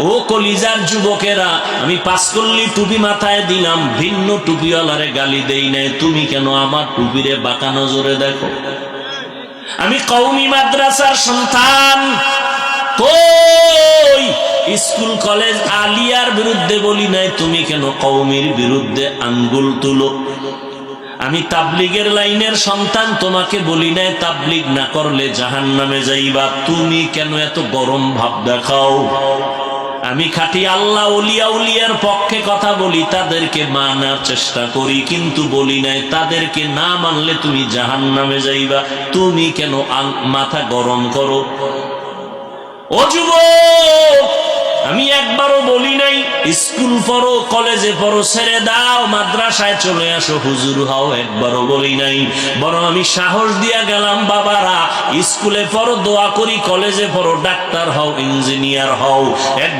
ও কলিজার যুবকেরা, আমি পাঁচকল্লি টুপি মাথায় দিলাম, ভিন্ন টুপিওয়ালারে গালি দেই নাই, তুমি কেন আমার টুপিরে বাঁকা নজরে দেখো? আমি কওমি মাদ্রাসার সন্তান, কই স্কুল কলেজ আলিয়ার বিরুদ্ধে বলি নাই, তুমি কেন কওমির বিরুদ্ধে আঙ্গুল তুলো? আমি তাবলিগের লাইনের সন্তান, তোমাকে বলি নাই তাবলিগ না করলে জাহান্নামে যাইবা, তুমি কেন এত গরম ভাব দেখাও? আমি খাঁটি আল্লাহ ওলিয়া উলিয়ার পক্ষে কথা বলি, তাদেরকে মানার চেষ্টা করি, কিন্তু বলি নাই তাদেরকে না মানলে তুমি জাহান্নামে যাইবা, তুমি কেন মাথা গরম করো? ও যুবক, আমি একবারও বলি নাই স্কুল পড়ো কলেজে পড়ো ছেড়ে দাও, মাদ্রাসায় চলে আসো হুজুর হও, একবারও বলি নাই। বরং আমি সাহস দিয়া গেলাম, বাবারা স্কুলে পড়ো দোয়া করি, কলেজে পড়ো ডাক্তার হও ইঞ্জিনিয়ার হও।